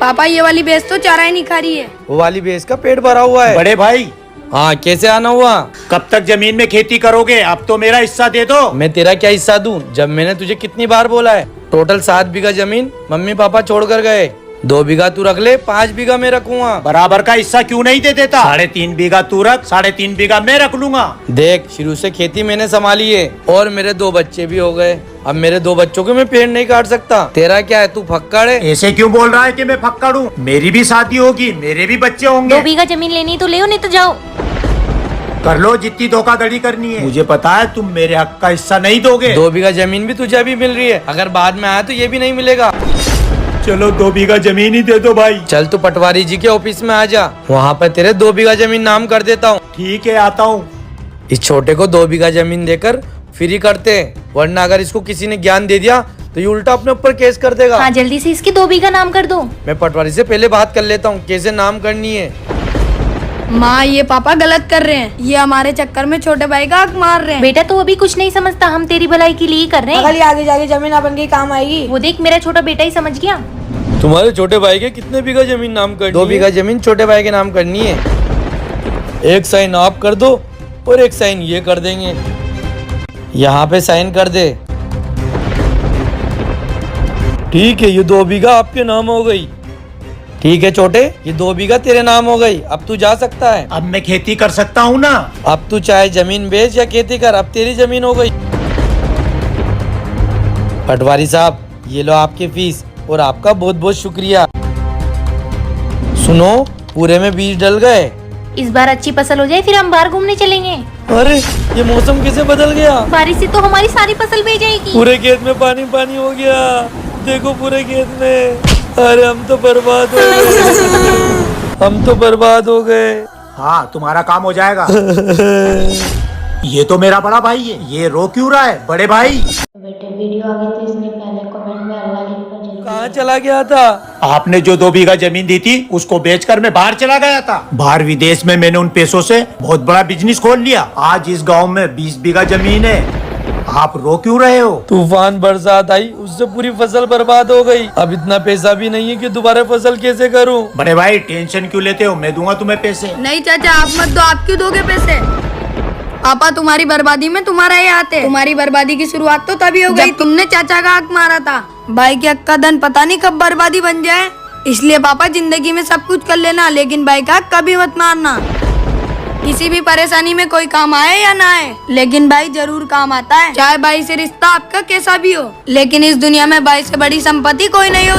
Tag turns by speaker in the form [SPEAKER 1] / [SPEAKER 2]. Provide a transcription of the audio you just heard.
[SPEAKER 1] पापा ये वाली भैंस तो चारा ही नहीं खा रही है।
[SPEAKER 2] वो वाली भैंस का पेट भरा हुआ है।
[SPEAKER 3] बड़े भाई,
[SPEAKER 2] हाँ, कैसे आना हुआ?
[SPEAKER 3] कब तक जमीन में खेती करोगे? अब तो मेरा हिस्सा दे दो।
[SPEAKER 2] मैं तेरा क्या हिस्सा दूं? जब मैंने तुझे कितनी बार बोला है। टोटल 7 बीघा जमीन मम्मी पापा छोड़ कर गए। 2 बीघा तू रख ले, 5 बीघा मैं रखूंगा।
[SPEAKER 3] बराबर का हिस्सा क्यों नहीं दे देता? 3.5 बीघा तू रख, 3.5 बीघा मैं रख लूंगा।
[SPEAKER 2] देख, शुरू से खेती मैंने संभाली है और मेरे 2 बच्चे भी हो गए। अब मेरे 2 बच्चों के मैं पेड़ नहीं काट सकता। तेरा क्या है, तू फक्कड़ है?
[SPEAKER 3] ऐसे क्यों बोल रहा है कि मैं फक्कड़ हूँ? मेरी भी शादी होगी, मेरे भी बच्चे
[SPEAKER 4] 2
[SPEAKER 3] होंगे।
[SPEAKER 4] बीघा जमीन लेनी तो ले, नहीं तो जाओ।
[SPEAKER 3] कर लो जितनी धोखाधड़ी करनी है। मुझे पता है तुम मेरे हक का हिस्सा नहीं दोगे।
[SPEAKER 2] 2 बीघा जमीन भी तुझे अभी मिल रही है, अगर बाद में आया तो ये भी नहीं मिलेगा।
[SPEAKER 3] चलो 2 बीघा जमीन ही दे दो भाई।
[SPEAKER 2] चल तू पटवारी जी के ऑफिस में आ जा, वहाँ पर तेरे 2 बीघा जमीन नाम कर देता हूँ।
[SPEAKER 3] ठीक है, आता हूँ।
[SPEAKER 2] इस छोटे को 2 बीघा जमीन देकर फ्री करते हैं, वरना अगर इसको किसी ने ज्ञान दे दिया तो ये उल्टा अपने ऊपर केस कर देगा।
[SPEAKER 4] हाँ, जल्दी से इसकी 2 बीघा नाम कर दो।
[SPEAKER 2] मैं पटवारी से पहले बात कर लेता हूँ कैसे नाम करनी है।
[SPEAKER 1] माँ, ये पापा गलत कर रहे हैं। ये हमारे चक्कर में छोटे भाई का हक मार रहे हैं।
[SPEAKER 4] बेटा तू अभी कुछ नहीं समझता, हम तेरी भलाई के लिए कर रहे हैं।
[SPEAKER 1] अगली आगे जाके जमीन अपन के काम आएगी।
[SPEAKER 4] वो देख, मेरा छोटा बेटा ही समझ गया।
[SPEAKER 2] तुम्हारे छोटे भाई के कितने बीघा जमीन नाम करनी? 2 बीघा जमीन छोटे भाई के नाम करनी है। एक साइन आप कर दो और एक साइन ये कर देंगे। यहाँ पे साइन कर दे। ठीक है, ये 2 बीघा आपके नाम हो गई। ठीक है छोटे, ये 2 बीघा तेरे नाम हो गई। अब तू जा सकता है।
[SPEAKER 3] अब मैं खेती कर सकता हूँ ना?
[SPEAKER 2] अब तू चाहे जमीन बेच या खेती कर, अब तेरी जमीन हो गई। पटवारी साहब, ये लो आपकी फीस और आपका बहुत बहुत शुक्रिया। सुनो, पूरे में बीज डल गए।
[SPEAKER 4] इस बार अच्छी फसल हो जाए फिर हम बाहर घूमने चलेंगे।
[SPEAKER 2] अरे, ये मौसम कैसे बदल गया?
[SPEAKER 4] बारिश से तो हमारी सारी फसल बह जाएगी।
[SPEAKER 2] पूरे खेत में पानी पानी हो गया। देखो पूरे खेत में। अरे हम तो बर्बाद हो गए। हम तो बर्बाद हो गए।
[SPEAKER 3] हाँ, तुम्हारा काम हो जाएगा। ये तो मेरा बड़ा भाई है, ये रो क्यों रहा है? बड़े भाई,
[SPEAKER 5] बेटे वीडियो आ गई तो इसने पहले कमेंट में अल्लाह लिखकर जरूर।
[SPEAKER 2] कहाँ चला गया था?
[SPEAKER 3] आपने जो 2 बीघा जमीन दी थी उसको बेचकर मैं बाहर चला गया था। बाहर विदेश में मैंने उन पैसों से बहुत बड़ा बिजनेस खोल लिया। आज इस गांव में 20 बीघा जमीन है। आप रो क्यों रहे हो?
[SPEAKER 2] तूफान बरसात आई, उससे पूरी फसल बर्बाद हो गई। अब इतना पैसा भी नहीं है कि दोबारा फसल कैसे करूं?
[SPEAKER 3] बड़े भाई, टेंशन क्यों लेते हो? मैं दूंगा तुम्हें पैसे।
[SPEAKER 1] नहीं चाचा, आप मत दो। आप क्यों दोगे पैसे? पापा, तुम्हारी बर्बादी में तुम्हारा ही हाथ है। तुम्हारी बर्बादी की शुरुआत तो तभी हो गई तुमने चाचा का हक मारा था। भाई के हक का धन पता नहीं कब बर्बादी बन जाए। इसलिए पापा, जिंदगी में सब कुछ कर लेना, लेकिन भाई का हक कभी मत मारना। किसी भी परेशानी में कोई काम आए या ना आए, लेकिन भाई जरूर काम आता है। चाहे भाई से रिश्ता आपका कैसा भी हो, लेकिन इस दुनिया में भाई से बड़ी संपत्ति कोई नहीं हो।